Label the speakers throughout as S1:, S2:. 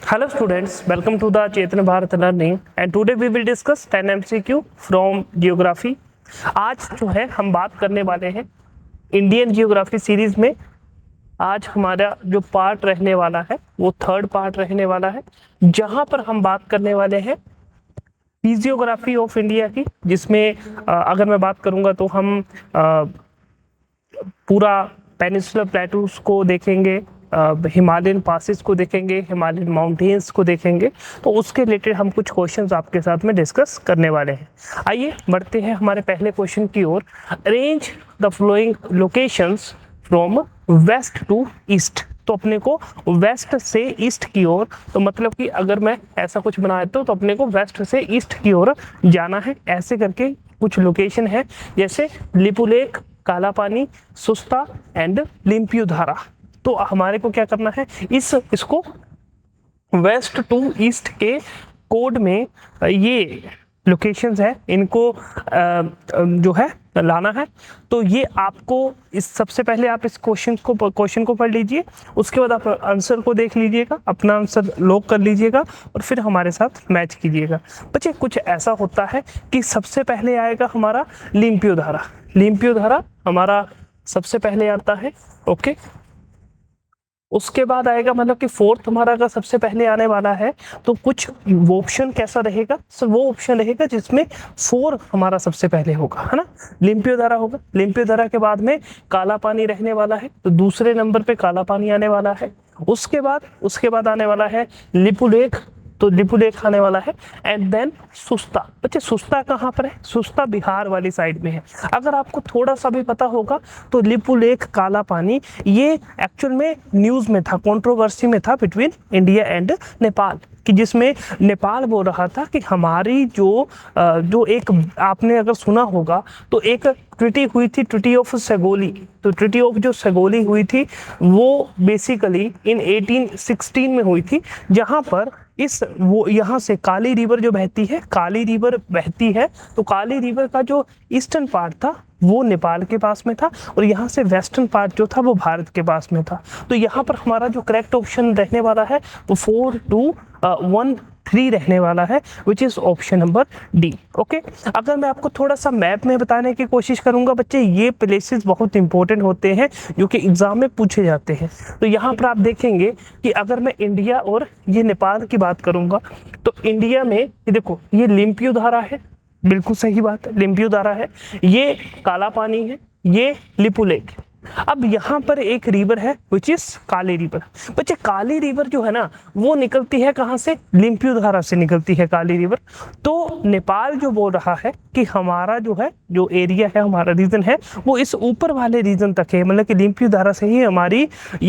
S1: Hello students, welcome to the Chetan Bharat Learning and today we will discuss 10 MCQ from Geography। आज जो है हम बात करने वाले हैं इंडियन जियोग्राफी सीरीज में। आज हमारा जो पार्ट रहने वाला है वो थर्ड पार्ट रहने वाला है, जहां पर हम बात करने वाले हैं फिजियोग्राफी ऑफ इंडिया की, जिसमें अगर मैं बात करूंगा तो हम पूरा पेनिनसुलर प्लेटूज को देखेंगे, हिमालयन पासेस को देखेंगे, हिमालयन माउंटेन्स को देखेंगे। तो उसके रिलेटेड हम कुछ क्वेश्चंस आपके साथ में डिस्कस करने वाले हैं। आइए बढ़ते हैं हमारे पहले क्वेश्चन की ओर। Arrange the following locations from west to east. तो अपने को वेस्ट से ईस्ट की ओर, तो मतलब कि अगर मैं ऐसा कुछ बना देता हूँ तो अपने को वेस्ट से ईस्ट की ओर जाना है। ऐसे करके कुछ लोकेशन है, जैसे लिपुलेख, काला पानी, सुस्ता एंड लिम्पियोधारा। तो हमारे को क्या करना है, इसको वेस्ट टू ईस्ट के कोड में ये लोकेशंस है, इनको जो है लाना है। तो ये आपको इस सबसे पहले आप इस क्वेश्चन को पढ़ लीजिए, उसके बाद आप आंसर को देख लीजिएगा, अपना आंसर लॉक कर लीजिएगा और फिर हमारे साथ मैच कीजिएगा। बच्चे कुछ ऐसा होता है कि सबसे पहले आएगा हमारा लिम्पियोधारा। लिम्पियोधारा हमारा सबसे पहले आता है, ओके। उसके बाद आएगा, मतलब कि फोर्थ हमारा अगर सबसे पहले आने वाला है तो कुछ वो ऑप्शन कैसा रहेगा सर, वो ऑप्शन रहेगा जिसमें 4 हमारा सबसे पहले होगा, है ना। लिम्पियोधारा होगा, लिम्पियोधारा के बाद में काला पानी रहने वाला है, तो दूसरे नंबर पे काला पानी आने वाला है। उसके बाद आने वाला है लिपुलेख, तो लिपुलेख आने वाला है। And then Susta. बच्चे सुस्ता कहाँ पर है, सुस्ता बिहार वाली साइड में है। अगर आपको थोड़ा सा भी पता होगा तो लिपुलेख, काला पानी, ये एक्चुअल में न्यूज में था, कंट्रोवर्सी में था बिटवीन इंडिया एंड नेपाल, कि जिसमें नेपाल बोल रहा था कि हमारी जो एक आपने अगर सुना होगा तो एक ट्रीटी हुई थी, ट्रीटी ऑफ सेगोली। तो ट्रीटी ऑफ जो सेगोली हुई थी वो बेसिकली इन 1816 में हुई थी, जहां पर वो यहाँ से काली रिवर जो बहती है, तो काली रिवर का जो ईस्टर्न पार्ट था वो नेपाल के पास में था और यहाँ से वेस्टर्न पार्ट जो था वो भारत के पास में था। तो यहाँ पर हमारा जो करेक्ट ऑप्शन रहने वाला है वो 4, 2, 1, 3 रहने वाला है, which is option number D. Okay, अगर मैं आपको थोड़ा सा मैप में बताने की कोशिश करूंगा बच्चे, ये प्लेसेस बहुत इंपॉर्टेंट होते हैं जो कि एग्जाम में पूछे जाते हैं। तो यहाँ पर आप देखेंगे कि अगर मैं इंडिया और ये नेपाल की बात करूंगा तो इंडिया में ये देखो, ये लिम्पियोधारा है, बिल्कुल सही बात है, लिम्पियोधारा है, ये काला पानी है, ये लिपुलेख। अब यहाँ पर एक रिवर है विच इज काली रिवर। बच्चे काली रिवर जो है ना वो निकलती है कहाँ से, लिम्पियोधारा से निकलती है काली रिवर। तो नेपाल जो बोल रहा है कि हमारा जो है, जो एरिया है, हमारा रीजन है वो इस ऊपर वाले रीजन तक है, मतलब कि लिम्पियोधारा से ही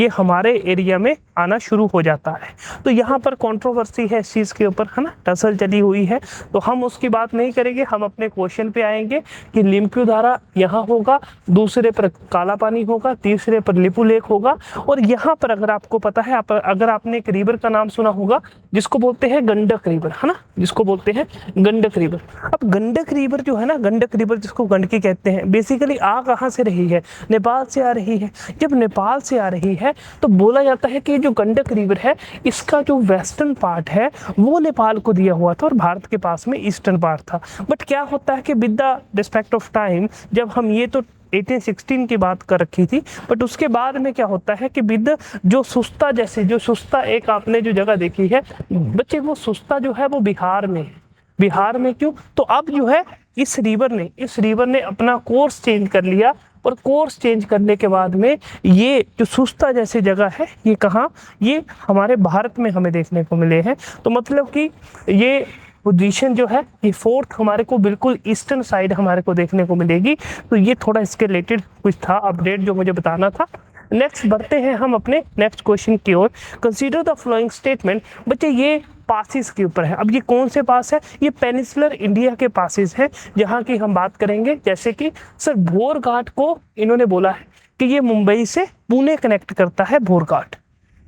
S1: हमारे एरिया में आना शुरू हो जाता है। तो यहाँ पर कंट्रोवर्सी है इस चीज के ऊपर, है ना, टसल चली हुई है। तो हम उसकी बात नहीं करेंगे, हम अपने क्वेश्चन पे आएंगे कि लिम्पियोधारा यहाँ होगा, दूसरे पर काला पानी होगा, तीसरे पर लिपुलेख होगा। और यहाँ पर अगर आपको पता है, अगर आपने एक रिवर का नाम सुना होगा जिसको बोलते हैं गंडक रिवर, है ना, जिसको बोलते हैं गंडक रिवर। अब गंडक रिवर जो है ना, गंडक रिवर जिसको गंडकी कहते हैं, बेसिकली आ कहाँ से रही है, नेपाल से आ रही है। जब नेपाल से आ रही है तो बोला जाता है कि जो गंडक रिवर है इसका जो वेस्टर्न पार्ट है वो नेपाल को दिया हुआ था और भारत के पास में ईस्टर्न पार्ट था। बट क्या होता है कि with the respect of time, जब हम ये तो 1816 की बात कर रखी थी, बट उसके बाद में क्या होता है कि विद जो सुस्ता, जैसे जो सुस्ता एक आपने जो जगह देखी है बच्चे, वो सुस्ता जो है वो बिहार में है। बिहार में क्यों, तो अब जो है इस रिवर ने अपना कोर्स चेंज कर लिया और कोर्स चेंज करने के बाद में ये जो सुस्ता जैसी जगह है ये कहाँ, ये हमारे भारत में हमें देखने को मिले हैं। तो मतलब कि ये पोजीशन जो है ये 4th हमारे को बिल्कुल ईस्टर्न साइड हमारे को देखने को मिलेगी। तो ये थोड़ा इसके रिलेटेड कुछ था अपडेट जो मुझे बताना था। नेक्स्ट बढ़ते हैं हम अपने नेक्स्ट क्वेश्चन की ओर। Consider the following statement. बच्चे ये पासिस के ऊपर है। अब ये कौन से पास है, ये पेनिनसुलर इंडिया के पासिस है, जहाँ की हम बात करेंगे। जैसे कि सर भोर घाट को इन्होंने बोला है कि ये मुंबई से पुणे कनेक्ट करता है, भोर घाट।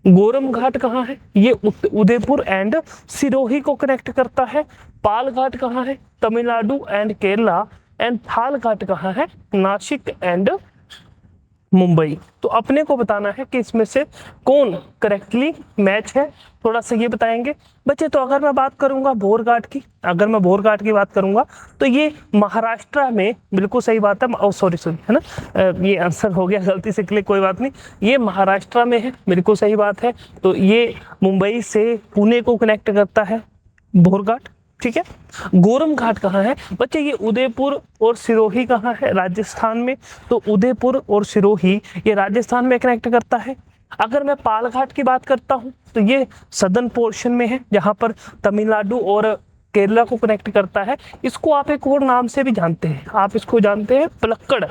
S1: गोरम घाट कहाँ है, ये उदयपुर एंड सिरोही को कनेक्ट करता है। पाल घाट कहाँ है, तमिलनाडु एंड केरला। एंड थाल घाट कहाँ है, नासिक एंड मुंबई। तो अपने को बताना है कि इसमें से कौन करेक्टली मैच है, थोड़ा सा ये बताएंगे बच्चे। तो अगर मैं बात करूंगा बोरघाट की, अगर मैं बोरघाट की बात करूंगा तो ये महाराष्ट्र में, बिल्कुल सही बात है। ओ सॉरी है ना, ये आंसर हो गया गलती से क्लिक, कोई बात नहीं, ये महाराष्ट्र में है, बिल्कुल सही बात है। तो ये मुंबई से पुणे को कनेक्ट करता है बोरघाट, ठीक है। गोरम घाट कहाँ है बच्चे? ये उदयपुर और सिरोही कहाँ है? राजस्थान में। तो उदयपुर और सिरोही ये राजस्थान में कनेक्ट करता है। अगर मैं पालघाट की बात करता हूँ तो ये सदर्न पोर्शन में है, जहाँ पर तमिलनाडु और केरला को कनेक्ट करता है। इसको आप एक और नाम से भी जानते हैं, आप इसको जानते हैं पलक्कड़,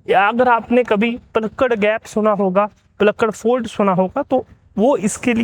S1: या अगर आपने कभी पलक्कड़ गैप सुना होगा, पलक्कड़ फोर्ट सुना होगा, तो वो इसके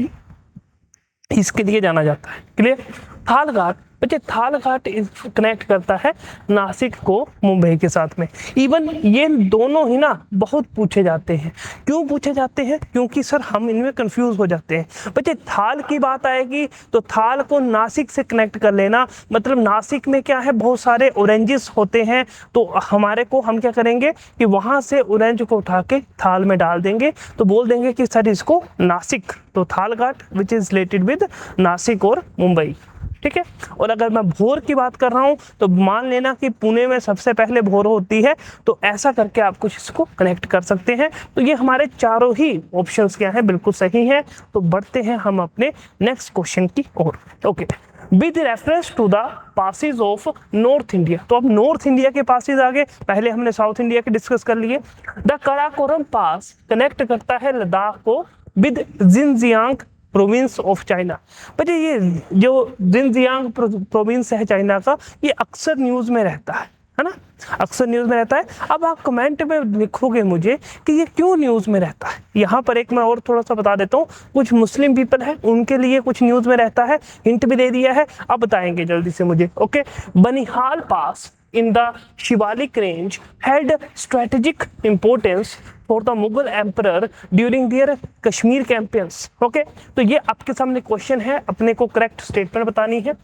S1: लिए जाना जाता है। क्लियर? थालघाट बच्चे, थालघाट कनेक्ट करता है नासिक को मुंबई के साथ में। इवन ये दोनों ही ना बहुत पूछे जाते हैं। क्यों पूछे जाते हैं? क्योंकि सर हम इनमें कंफ्यूज हो जाते हैं बच्चे। थाल की बात आएगी तो थाल को नासिक से कनेक्ट कर लेना, मतलब नासिक में क्या है, बहुत सारे ऑरेंजेस होते हैं, तो हमारे को हम क्या करेंगे कि वहां से ऑरेंज को उठा के थाल में डाल देंगे, तो बोल देंगे कि सर इसको नासिक। तो Thalghat which is related with Nashik और मुंबई, ठीक है। और अगर मैं भोर की बात कर रहा हूं तो मान लेना कि पुणे में सबसे पहले भोर होती है, तो ऐसा करके आप कुछ इसको कनेक्ट कर सकते हैं। तो ये हमारे चारों ही ऑप्शंस क्या हैं, बिल्कुल सही हैं। तो बढ़ते हैं हम अपने नेक्स्ट क्वेश्चन की ओर। Okay, with reference to the passes of north India. तो अब नॉर्थ इंडिया के पासेज आ गए, पहले हमने साउथ इंडिया के डिस्कस कर लिए। द कराकोरम पास कनेक्ट करता है लद्दाख को with Jinjiang province of China. बच्चे ये जो जिनजियांग प्रोविंस है चाइना का, ये अक्सर न्यूज में रहता है ना, अक्सर न्यूज में रहता है। अब आप कमेंट में लिखोगे मुझे कि ये क्यों न्यूज में रहता है। यहाँ पर एक मैं और थोड़ा सा बता देता हूँ, कुछ मुस्लिम पीपल है उनके लिए कुछ न्यूज में रहता है, हिंट भी दे दिया है, अब बताएंगे जल्दी से मुझे। Okay, Banihal pass in the Shivalik range had strategic importance for the Mughal emperor during their Kashmir campaigns. Okay, तो ये आपके सामने क्वेश्चन है, अपने को करेक्ट स्टेटमेंट बतानी है।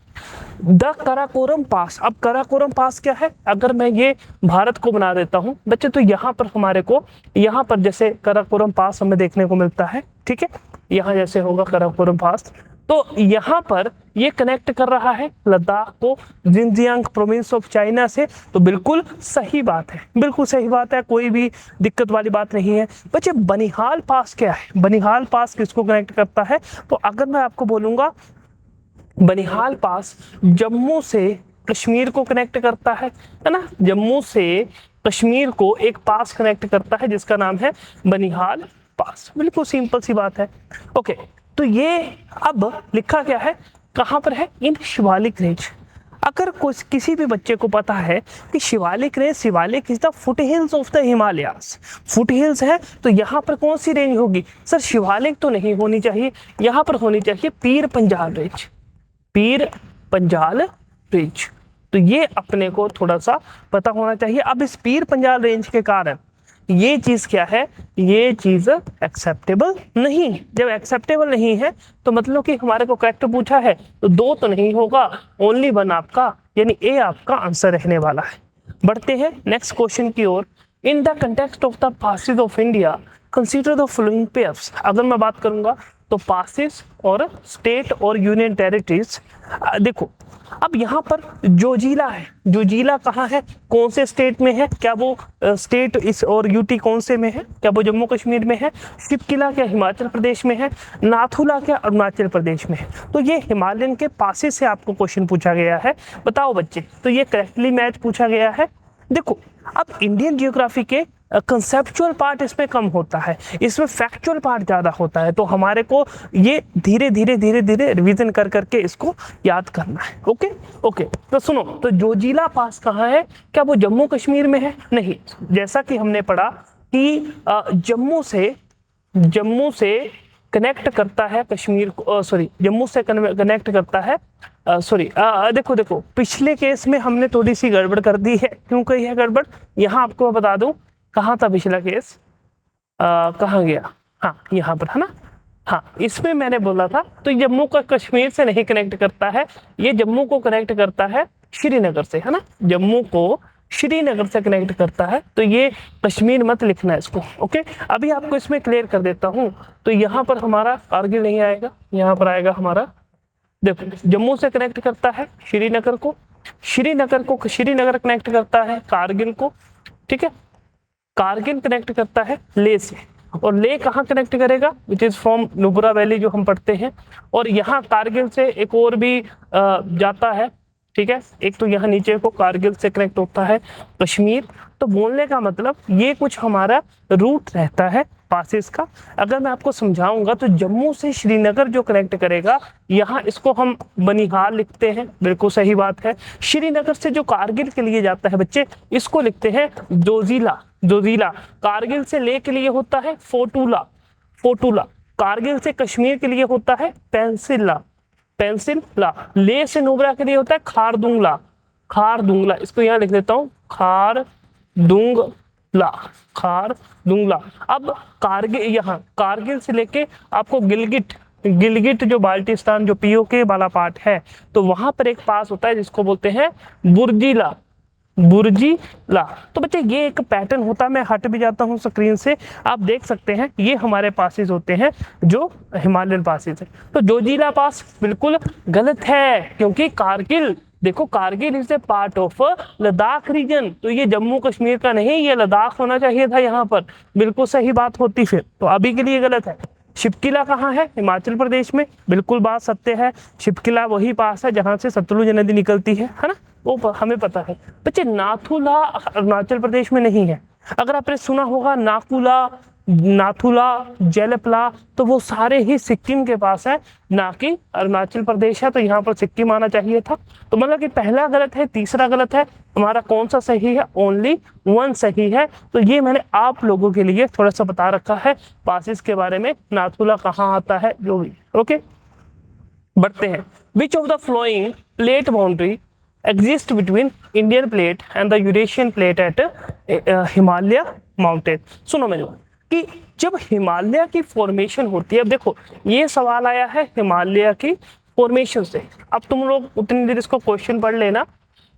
S1: द कराकोरम पास, अब कराकोरम पास क्या है, अगर मैं ये भारत को बना देता हूँ बच्चे, तो यहाँ पर हमारे को, यहाँ पर जैसे कराकोरम पास हमें देखने को मिलता है, ठीक है, यहाँ जैसे होगा कराकोरम पास, तो यहाँ पर ये कनेक्ट कर रहा है लद्दाख को जिनजियांग प्रोविंस ऑफ चाइना से। तो बिल्कुल सही बात है, बिल्कुल सही बात है, कोई भी दिक्कत वाली बात नहीं है। बच्चे बनिहाल पास क्या है, बनिहाल पास किसको कनेक्ट करता है? तो अगर मैं आपको बोलूंगा बनिहाल पास जम्मू से कश्मीर को कनेक्ट करता है ना, जम्मू से कश्मीर को एक पास कनेक्ट करता है जिसका नाम है बनिहाल पास। बिल्कुल सिंपल सी बात है। ओके, तो ये अब लिखा क्या है, कहां पर है? इन शिवालिक रेंज। अगर कुछ किसी भी बच्चे को पता है कि Shivalik range, Shivalik is the foot hills of the Himalayas, foot hills है, तो यहाँ पर कौन सी रेंज होगी? सर शिवालिक तो नहीं होनी चाहिए, यहाँ पर होनी चाहिए पीर पंजाल रेंज, पीर पंजाल रेंज। तो ये अपने को थोड़ा सा पता होना चाहिए। अब इस पीर पंजाल रेंज के कारण ये चीज क्या है, ये चीज एक्सेप्टेबल नहीं। जब एक्सेप्टेबल नहीं है तो मतलब कि हमारे को करेक्ट पूछा है, तो दो तो नहीं होगा, ओनली वन आपका, यानी ए आपका आंसर रहने वाला है। बढ़ते हैं नेक्स्ट क्वेश्चन की ओर। In the context of the passes of India consider the following pairs. अगर मैं बात करूंगा तो पासेज और स्टेट और यूनियन टेरिटरीज, देखो अब यहाँ पर जोजिला है, जोजिला कहाँ है, कौन से स्टेट में है, क्या वो स्टेट इस, और यूटी कौन से में है, क्या वो जम्मू कश्मीर में है, शिवकिला क्या हिमाचल प्रदेश में है, नाथुला क्या अरुणाचल प्रदेश में है। तो ये हिमालयन के पासेस से आपको क्वेश्चन पूछा गया है, बताओ बच्चे। तो ये करेक्टली मैच पूछा गया है। देखो अब इंडियन जियोग्राफी के कंसेप्चुअल पार्ट इसमें कम होता है, इसमें फैक्चुअल पार्ट ज़्यादा होता है, तो हमारे को ये धीरे धीरे धीरे धीरे रिवीजन कर करके इसको याद करना है। ओके ओके, तो सुनो, तो जोजिला पास कहाँ है, क्या वो जम्मू कश्मीर में है? नहीं, जैसा कि हमने पढ़ा कि जम्मू से कनेक्ट करता है कश्मीर को, सॉरी जम्मू से कनेक्ट करता है, देखो पिछले केस में हमने थोड़ी सी गड़बड़ कर दी है। क्यों कही है गड़बड़, यहाँ आपको मैं बता दूं, कहाँ था पिछला केस, कहाँ गया, हाँ यहाँ पर है ना, हाँ इसमें मैंने बोला था तो जम्मू का कश्मीर से नहीं कनेक्ट करता है, ये जम्मू को कनेक्ट करता है श्रीनगर से, है ना, जम्मू को श्रीनगर से कनेक्ट करता है, तो ये कश्मीर मत लिखना है इसको। ओके, अभी आपको इसमें क्लियर कर देता हूँ। तो यहाँ पर हमारा कारगिल नहीं आएगा, यहाँ पर आएगा हमारा, देखो जम्मू से कनेक्ट करता है श्रीनगर को, श्रीनगर कनेक्ट करता है कारगिल को, ठीक है, कारगिल कनेक्ट करता है ले से, और ले कहाँ कनेक्ट करेगा, which is from Nubra valley जो हम पढ़ते हैं, और यहाँ कारगिल से एक और भी जाता है, ठीक है, एक तो यहाँ नीचे को कारगिल से कनेक्ट होता है कश्मीर। तो बोलने का मतलब ये कुछ हमारा रूट रहता है पासेस का। अगर मैं आपको समझाऊंगा तो जम्मू से श्रीनगर जो कनेक्ट करेगा, यहाँ इसको हम बनिहाल लिखते हैं, बिल्कुल सही बात है। श्रीनगर से जो कारगिल के लिए जाता है बच्चे, इसको लिखते हैं जोजिला। कारगिल से ले के लिए होता है फोटूला। कारगिल से कश्मीर के लिए होता है पेंसिला। ले से नुब्रा के लिए होता है खारदुंगला। इसको यहाँ लिख देता हूँ, खारदुंगला। अब कारगिल से लेके आपको गिलगिट जो बाल्टिस्तान जो पीओके वाला पार्ट है, तो वहां पर एक पास होता है जिसको बोलते हैं बुर्जिला। तो बच्चे ये एक पैटर्न होता है, मैं हट भी जाता हूँ स्क्रीन से, आप देख सकते हैं ये हमारे पासेस होते हैं जो हिमालयन पासेस है। तो जोजिला पास बिल्कुल गलत है, क्योंकि कारगिल, देखो Kargil is a part of Ladakh region, तो ये जम्मू कश्मीर का नहीं, ये लद्दाख होना चाहिए था यहाँ पर, बिल्कुल सही बात होती फिर, तो अभी के लिए गलत है। शिपकिला कहाँ है, हिमाचल प्रदेश में, बिल्कुल बात सत्य है। शिपकिला वही पास है जहाँ से सतलुज नदी निकलती है ना, वो हमें पता है। बच्चे नाथुला अरुणाचल प्रदेश में नहीं है। अगर आपने सुना होगा नाथुला, जेलपला, तो वो सारे ही सिक्किम के पास है, ना कि अरुणाचल प्रदेश है, तो यहाँ पर सिक्किम आना चाहिए था। तो मतलब कि पहला गलत है, तीसरा गलत है, हमारा कौन सा सही है, ओनली 1 सही है। तो ये मैंने आप लोगों के लिए थोड़ा सा बता रखा है पासिस के बारे में, नाथुला कहाँ आता है जो भी। ओके, बढ़ते हैं। विच of the flowing plate boundary exist between Indian plate and the Eurasian plate at Himalaya mountain. सुनो मेरे कि जब हिमालय की फॉर्मेशन होती है, अब देखो ये सवाल आया है हिमालय की फॉर्मेशन से, अब तुम लोग उतनी देर इसको क्वेश्चन पढ़ लेना।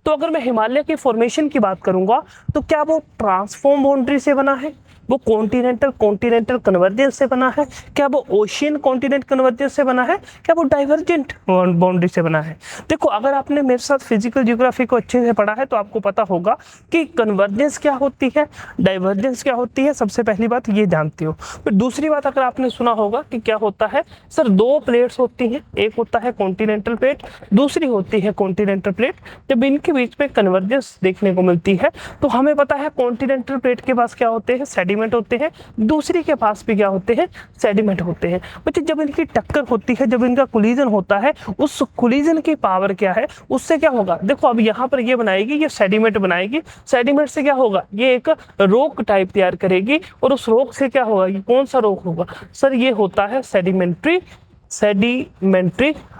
S1: तो अगर मैं हिमालय की फॉर्मेशन की बात करूंगा, तो क्या वो ट्रांसफॉर्म बाउंड्री से बना है, वो कॉन्टिनेंटल कन्वर्जेंस से बना है, क्या वो ओशियन कॉन्टिनेंट कन्वर्जेंस से बना है, क्या वो डाइवर्जेंट बाउंड्री से बना है। देखो अगर आपने मेरे साथ फिजिकल ज्योग्राफी को अच्छे से पढ़ा है तो आपको पता होगा कि कन्वर्जेंस क्या होती है, डाइवर्जेंस क्या होती है, सबसे पहली बात ये जानते हो। फिर दूसरी बात अगर आपने सुना होगा कि क्या होता है सर, 2 प्लेट्स होती हैं, एक होता है कॉन्टिनेंटल प्लेट, दूसरी होती है कॉन्टिनेंटल प्लेट। जब इनके बीच में कन्वर्जेंस देखने को मिलती है तो हमें पता है कॉन्टिनेंटल प्लेट के पास क्या होते हैं, सेडिमेंट होते हैं, दूसरी के पास भी क्या होते हैं, सेडिमेंट होते हैं। बच्चे जब इनकी टक्कर होती है, जब इनका कोलिजन होता है, उस कोलिजन की पावर क्या है, उससे क्या होगा, देखो अब यहाँ पर ये बनाएगी, ये सेडिमेंट बनाएगी, सेडिमेंट से क्या होगा, ये एक रॉक टाइप तैयार करेगी, और उस रॉक से क्या होगा, ये कौन सा रॉक होगा सर, ये होता है सेडिमेंट्री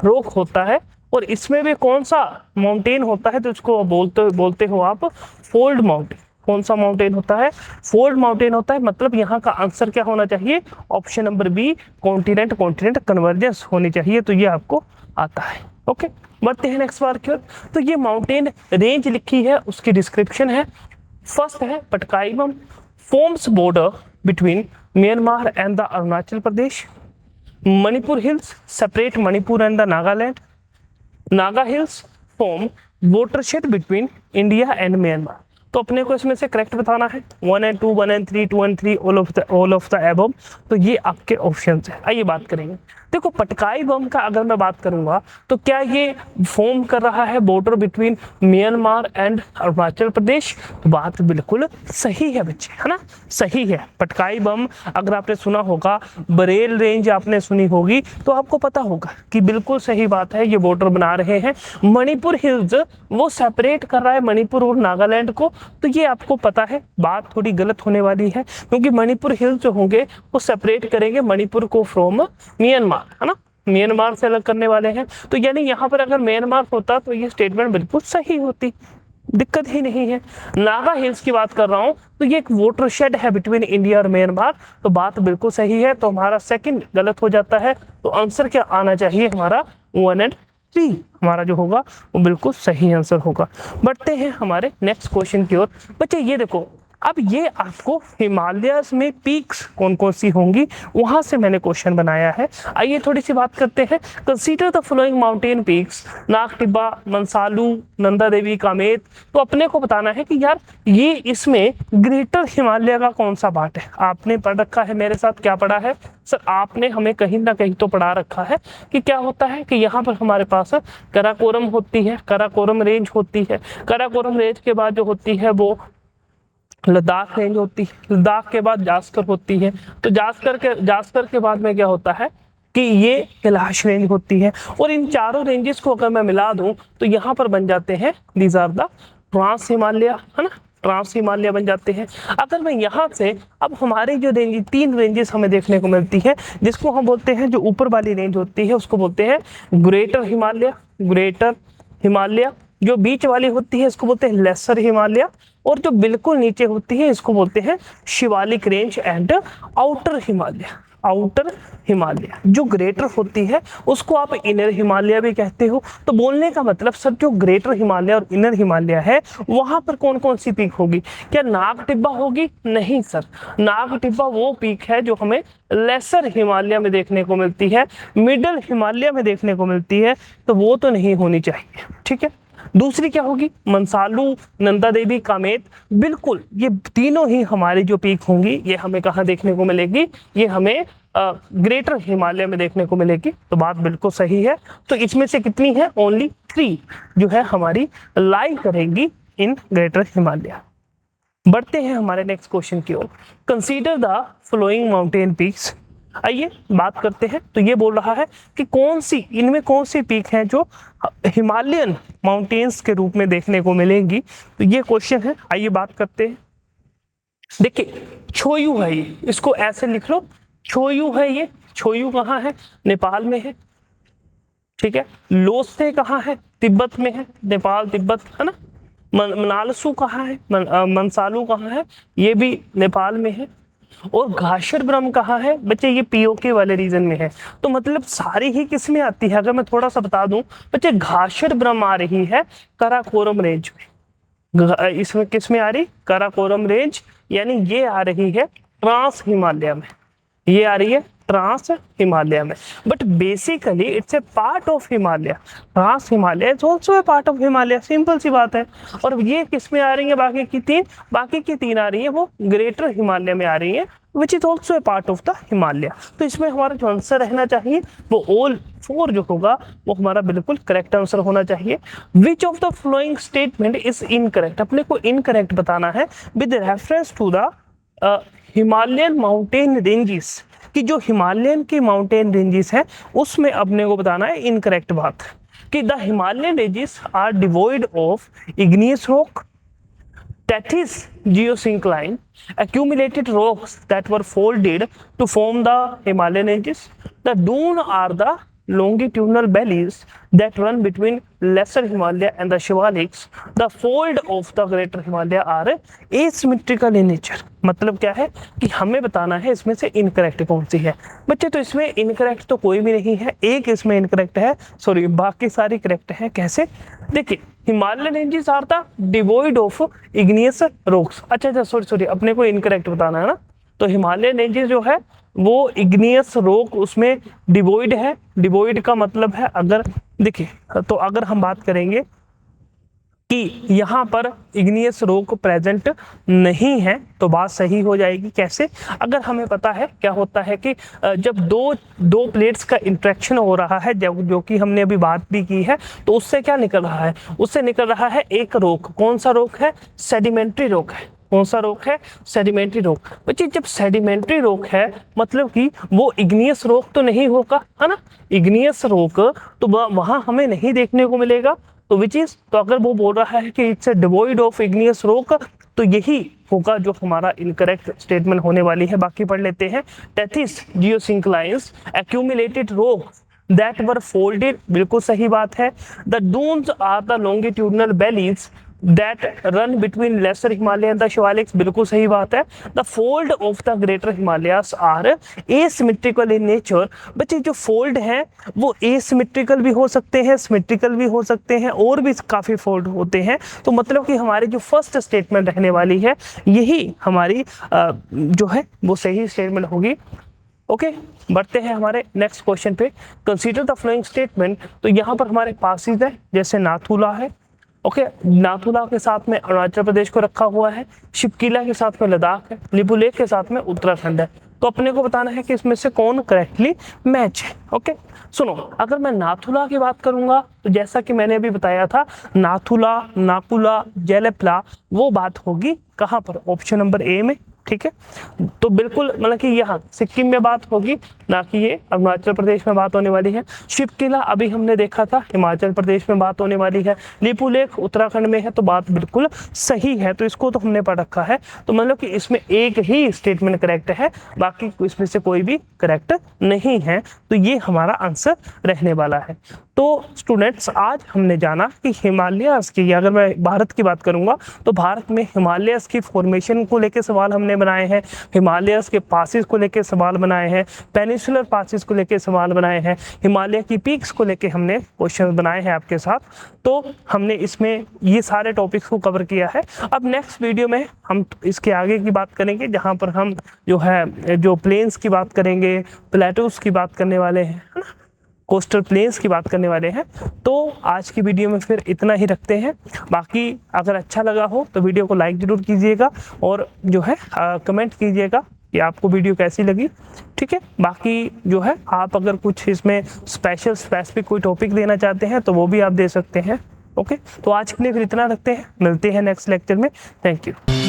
S1: रॉक होता है। और इसमें भी कौन सा माउंटेन होता है, तो इसको बोलते हो आप फोल्ड माउंटेन। कौन सा माउंटेन होता है, फोल्ड माउंटेन होता है। मतलब यहाँ का आंसर क्या होना चाहिए, option number B, continent convergence होनी चाहिए। तो ये आपको आता है। ओके, बढ़ते हैं नेक्स्ट बार की ओर। तो ये माउंटेन रेंज लिखी है, उसकी डिस्क्रिप्शन है। फर्स्ट है Patkai Bum, forms border between Myanmar and the Arunachal Pradesh. Manipur hills separate Manipur and the Nagaland. Naga hills form watershed between India and Myanmar. तो अपने को इसमें से करेक्ट बताना है, 1 and 2, 1 and 3, 2 and 3, all of the above. तो ये आपके ऑप्शंस है। आइए बात करेंगे। देखो पटकाई बम का अगर मैं बात करूंगा तो क्या ये फॉर्म कर रहा है border between Myanmar and Arunachal Pradesh, तो बात बिल्कुल सही है बच्चे, है ना, सही है। पटकाई बम अगर आपने सुना होगा, बरेल रेंज आपने सुनी होगी, तो आपको पता होगा कि बिल्कुल सही बात है, ये बॉर्डर बना रहे हैं। मणिपुर हिल्स वो सेपरेट कर रहा है मणिपुर और नागालैंड को, तो ये आपको पता है, बात थोड़ी गलत होने वाली है, क्योंकि मणिपुर हिल्स जो होंगे वो सेपरेट करेंगे मणिपुर को फ्रॉम म्यांमार, है ना, म्यांमार से अलग करने वाले हैं। तो यानी यहाँ पर अगर म्यांमार होता तो ये स्टेटमेंट बिल्कुल सही होती, दिक्कत ही नहीं है। नागा हिल्स की बात कर रहा हूँ, तो ये एक वाटरशेड है बिटवीन इंडिया और म्यांमार, तो बात बिल्कुल सही है। तो हमारा सेकंड गलत हो जाता है। तो आंसर क्या आना चाहिए हमारा, 1 and 3 हमारा जो होगा वो बिल्कुल सही आंसर होगा। बढ़ते हैं हमारे नेक्स्ट क्वेश्चन की ओर। बच्चे ये देखो, अब ये आपको हिमालयस में पीक्स कौन कौन सी होंगी वहां से मैंने क्वेश्चन बनाया है। आइए थोड़ी सी बात करते हैं। Consider the following mountain peaks, Nag Tibba, Manaslu, Nanda Devi, Kamet. तो अपने को बताना है कि यार ये इसमें ग्रेटर हिमालय का कौन सा पार्ट है। आपने पढ़ रखा है मेरे साथ, क्या पढ़ा है सर आपने? हमें कहीं ना कहीं तो पढ़ा रखा है कि क्या होता है कि यहाँ पर हमारे पास काराकोरम होती है, काराकोरम रेंज होती है। काराकोरम रेंज के बाद जो होती है वो लद्दाख रेंज होती है, लद्दाख के बाद जास्कर होती है, तो जास्कर के बाद में क्या होता है कि ये कैलाश रेंज होती है। और इन चारों रेंजेस को अगर मैं मिला दूं तो यहाँ पर बन जाते हैं these are the trans Himalaya, है ना, ट्रांस हिमालय बन जाते हैं। अगर मैं यहाँ से अब हमारी जो रेंज 3 रेंजेस हमें देखने को मिलती है, जिसको हम बोलते हैं, जो ऊपर वाली रेंज होती है उसको बोलते हैं ग्रेटर हिमालय, ग्रेटर हिमालय। जो बीच वाली होती है इसको बोलते हैं लेसर हिमालय, और जो बिल्कुल नीचे होती है इसको बोलते हैं Shivalik range and outer Himalaya, outer Himalaya. जो ग्रेटर होती है उसको आप इनर हिमालय भी कहते हो। तो बोलने का मतलब सर जो ग्रेटर हिमालय और इनर हिमालय है वहां पर कौन कौन सी पीक होगी? क्या नाग टिब्बा होगी? नहीं सर, नाग टिब्बा वो पीक है जो हमें लेसर हिमालय में देखने को मिलती है, मिडल हिमालय में देखने को मिलती है, तो वो तो नहीं होनी चाहिए। ठीक है, दूसरी क्या होगी? मनसालू, नंदा देवी, कामेत। बिल्कुल ये तीनों ही हमारी जो पीक होंगी ये हमें कहाँ देखने को मिलेगी? ये हमें ग्रेटर हिमालय में देखने को मिलेगी। तो बात बिल्कुल सही है। तो इसमें से कितनी है? ओनली 3 जो है हमारी लाई करेंगी इन ग्रेटर हिमालय। बढ़ते हैं हमारे नेक्स्ट क्वेश्चन की ओर। Consider the following mountain peaks. आइए बात करते हैं। तो ये बोल रहा है कि कौन सी इनमें कौन सी पीक है जो हिमालयन माउंटेन्स के रूप में देखने को मिलेंगी। तो ये क्वेश्चन है, आइए बात करते हैं। देखिए छोयू है ये, इसको ऐसे लिख लो, छोयू है ये। छोयू कहाँ है? नेपाल में है। ठीक है, लोत्से कहाँ है? तिब्बत में है, नेपाल तिब्बत, है ना। मनालसू कहाँ है? मनसालू कहाँ है? ये भी नेपाल में है। और घाशर ब्रह्म कहाँ है बच्चे? ये पीओके वाले रीजन में है। तो मतलब सारी ही किस में आती है? अगर मैं थोड़ा सा बता दूं बच्चे, घाशर ब्रह्म आ रही है काराकोरम रेंज में। इसमें किस में आ रही? काराकोरम रेंज, यानी ये आ रही है ट्रांस हिमालय में, ये आ रही है ट्रांस हिमालय में। But basically it's a part of Himalaya, trans Himalaya is also a part of Himalaya, simple सी बात है। और ये किस में आ रही है? बाकी की 3, बाकी की 3 आ रही है वो ग्रेटर हिमालय में आ रही है, which is also a part of the Himalaya. तो इसमें हमारा जो आंसर रहना चाहिए वो ऑल 4 जो होगा वो हमारा बिल्कुल करेक्ट आंसर होना चाहिए। Which of the flowing statement is incorrect? अपने को इनकरेक्ट बताना है with reference to the Himalayan mountain ranges, कि जो हिमालयन के माउंटेन रेंजेस हैं उसमें अपने को बताना है इनकरेक्ट बात, कि the Himalayan ranges are devoid of igneous rock, tethys geosyncline, accumulated rocks that were folded to form the Himalayan ranges. The dune are the longitudinal valleys that run between lesser Himalaya and the Shivaliks. The fold of the greater Himalaya are asymmetrical in nature. मतलब क्या है कि हमें बताना है इसमें से incorrect कौन सी है। बच्चे तो इसमें इनकरेक्ट तो कोई भी नहीं है, एक इसमें इनकरेक्ट है, सॉरी बाकी सारी करेक्ट है। कैसे? देखिए Himalayan ranges are the devoid of igneous rocks. अच्छा सॉरी अपने को इनकरेक्ट बताना है ना। तो हिमालयन रेंजेस जो है वो इग्नियस रॉक उसमें डिवोइड है। डिवोइड का मतलब है, अगर देखिए तो अगर हम बात करेंगे कि यहाँ पर इग्नियस रॉक प्रेजेंट नहीं है तो बात सही हो जाएगी। कैसे? अगर हमें पता है क्या होता है कि जब दो प्लेट्स का इंट्रैक्शन हो रहा है, जो कि हमने अभी बात भी की है, तो उससे क्या निकल रहा है? उससे निकल रहा है एक रॉक। कौन सा रॉक है? सेडिमेंट्री रॉक है। कौन सा रॉक है? Sedimentary rock. बच्चे जब सेडिमेंट्री रॉक है मतलब कि वो इग्नियस रॉक तो नहीं होगा, है ना। इग्नियस रॉक तो वहां हमें नहीं देखने को मिलेगा। तो विच इज, तो अगर वो बोल रहा है कि इट्स डिवोइड ऑफ इग्नियस रॉक, तो यही होगा जो हमारा इनकरेक्ट स्टेटमेंट होने वाली है। बाकी पढ़ लेते हैं। Tethys geosynclines accumulated rocks that were folded, बिल्कुल सही बात है। The Doons are the longitudinal valleys that run between lesser Himalaya and the Shivaliks, बिल्कुल सही बात है। The fold of the greater Himalayas are asymmetrical in nature. बच्चे जो फोल्ड हैं वो एसिमेट्रिकल भी हो सकते हैं, सिमेट्रिकल भी हो सकते हैं, और भी काफ़ी फोल्ड होते हैं। तो मतलब कि हमारी जो फर्स्ट स्टेटमेंट रहने वाली है यही हमारी जो है वो सही स्टेटमेंट होगी। ओके, बढ़ते हैं हमारे नेक्स्ट क्वेश्चन पे। Consider the following statement. तो यहाँ पर हमारे पासेज है, जैसे नाथुला है, ओके, नाथुला के साथ में अरुणाचल प्रदेश को रखा हुआ है, शिवकिला के साथ में लद्दाख है, लिपुलेख के साथ में उत्तराखंड है। तो अपने को बताना है कि इसमें से कौन करेक्टली मैच है। ओके, सुनो, अगर मैं नाथुला की बात करूंगा तो जैसा कि मैंने अभी बताया था, नाथुला, नाकुला, जेलेपला, वो बात होगी कहाँ पर? ऑप्शन नंबर ए में। ठीक है, तो बिल्कुल मतलब कि यहाँ सिक्किम में बात होगी, ना कि ये अरुणाचल प्रदेश में बात होने वाली है। शिवकिला अभी हमने देखा था हिमाचल प्रदेश में बात होने वाली है। लिपुलेख उत्तराखंड में है, तो बात बिल्कुल सही है। तो इसको तो हमने पढ़ रखा है, तो मतलब कि इसमें एक ही स्टेटमेंट करेक्ट है, बाकी इसमें से कोई भी करेक्ट नहीं है। तो ये हमारा आंसर रहने वाला है। तो स्टूडेंट्स, आज हमने जाना कि हिमालयस की, अगर मैं भारत की बात करूंगा तो भारत में हिमालयस की फॉर्मेशन को लेकर सवाल हमने बनाए हैं, हिमालयस के पासेस को लेकर सवाल बनाए हैं, पेनिसुलर पासेस को लेकर सवाल बनाए हैं, हिमालय की पीक्स को लेकर हमने क्वेश्चन बनाए हैं आपके साथ। तो हमने इसमें ये सारे टॉपिक्स को कवर किया है। अब नेक्स्ट वीडियो में हम इसके आगे की बात करेंगे, जहाँ पर हम जो है जो प्लेन्स की बात करेंगे, प्लेटूस की बात करने वाले हैं, है ना, कोस्टल प्लेन्स की बात करने वाले हैं। तो आज की वीडियो में फिर इतना ही रखते हैं। बाकी अगर अच्छा लगा हो तो वीडियो को लाइक जरूर कीजिएगा, और जो है कमेंट कीजिएगा कि आपको वीडियो कैसी लगी। ठीक है, बाकी जो है आप अगर कुछ इसमें स्पेसिफिक कोई टॉपिक देना चाहते हैं तो वो भी आप दे सकते हैं। ओके, तो आज के लिए फिर इतना रखते हैं, मिलते हैं नेक्स्ट लेक्चर में। Thank you.